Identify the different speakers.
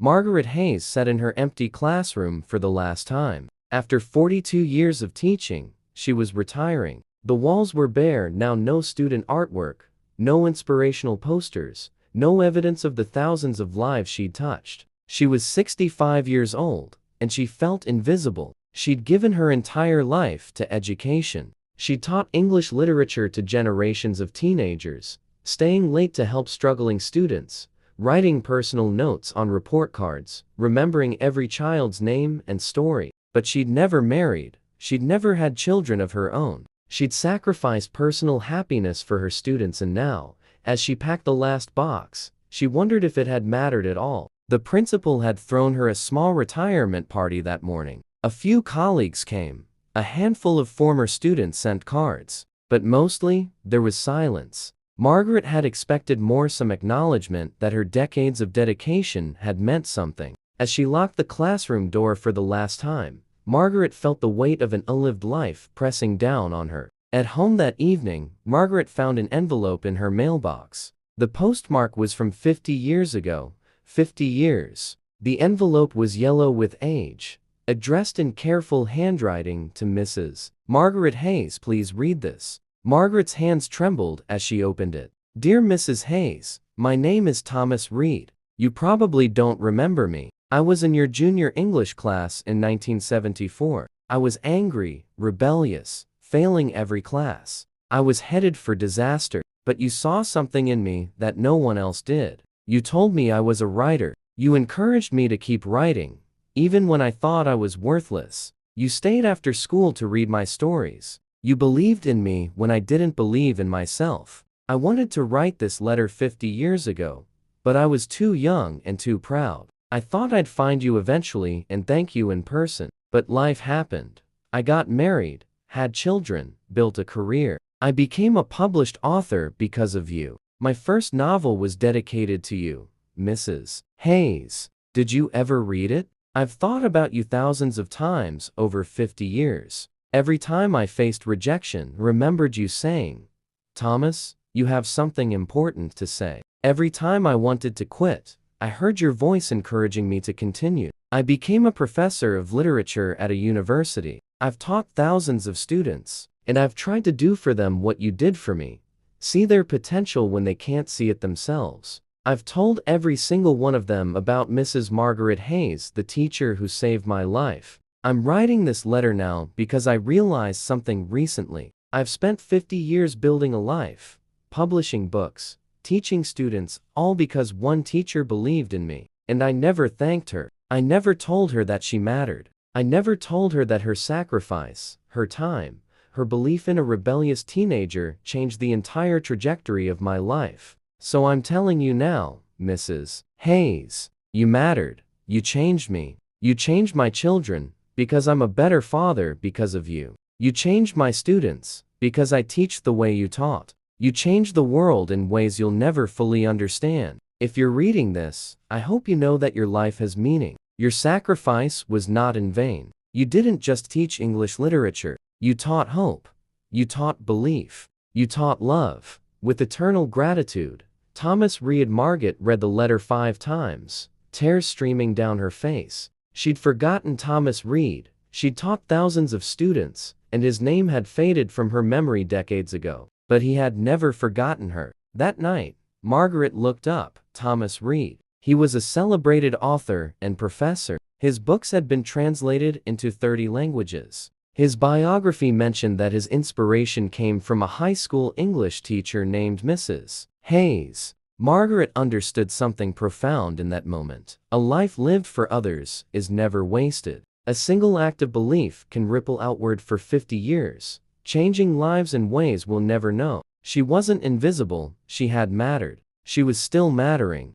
Speaker 1: Margaret Hayes sat in her empty classroom for the last time. After 42 years of teaching, she was retiring. The walls were bare now, no student artwork, no inspirational posters, no evidence of the thousands of lives she'd touched. She was 65 years old, and she felt invisible. She'd given her entire life to education. She taught English literature to generations of teenagers, staying late to help struggling students, writing personal notes on report cards, remembering every child's name and story. But she'd never married, she'd never had children of her own. She'd sacrificed personal happiness for her students, and now, as she packed the last box, she wondered if it had mattered at all. The principal had thrown her a small retirement party that morning. A few colleagues came. A handful of former students sent cards. But mostly, there was silence. Margaret had expected more, some acknowledgement that her decades of dedication had meant something. As she locked the classroom door for the last time, Margaret felt the weight of an unlived life pressing down on her. At home that evening, Margaret found an envelope in her mailbox. The postmark was from 50 years ago. 50 years. The envelope was yellow with age, addressed in careful handwriting to Mrs. Margaret Hayes. Please read this. Margaret's hands trembled as she opened it. Dear Mrs. Hayes, my name is Thomas Reid. You probably don't remember me. I was in your junior English class in 1974. I was angry, rebellious, failing every class. I was headed for disaster, but you saw something in me that no one else did. You told me I was a writer. You encouraged me to keep writing, even when I thought I was worthless. You stayed after school to read my stories. You believed in me when I didn't believe in myself. I wanted to write this letter 50 years ago, but I was too young and too proud. I thought I'd find you eventually and thank you in person. But life happened. I got married, had children, built a career. I became a published author because of you. My first novel was dedicated to you, Mrs. Hayes. Did you ever read it? I've thought about you thousands of times over 50 years. Every time I faced rejection, remembered you saying, Thomas, you have something important to say. Every time I wanted to quit, I heard your voice encouraging me to continue. I became a professor of literature at a university. I've taught thousands of students, and I've tried to do for them what you did for me. See their potential when they can't see it themselves. I've told every single one of them about Mrs. Margaret Hayes, the teacher who saved my life. I'm writing this letter now because I realized something recently. I've spent 50 years building a life, publishing books, teaching students, all because one teacher believed in me. And I never thanked her. I never told her that she mattered. I never told her that her sacrifice, her time, her belief in a rebellious teenager changed the entire trajectory of my life. So I'm telling you now, Mrs. Hayes, you mattered. You changed me. You changed my children, because I'm a better father because of you. You changed my students, because I teach the way you taught. You changed the world in ways you'll never fully understand. If you're reading this, I hope you know that your life has meaning. Your sacrifice was not in vain. You didn't just teach English literature. You taught hope. You taught belief. You taught love. With eternal gratitude, Thomas Reid. Margaret read the letter 5 times, tears streaming down her face. She'd forgotten Thomas Reid. She'd taught thousands of students, and his name had faded from her memory decades ago. But he had never forgotten her. That night, Margaret looked up Thomas Reid. He was a celebrated author and professor. His books had been translated into 30 languages. His biography mentioned that his inspiration came from a high school English teacher named Mrs. Hayes. Margaret understood something profound in that moment. A life lived for others is never wasted. A single act of belief can ripple outward for 50 years, changing lives in ways we'll never know. She wasn't invisible, she had mattered. She was still mattering.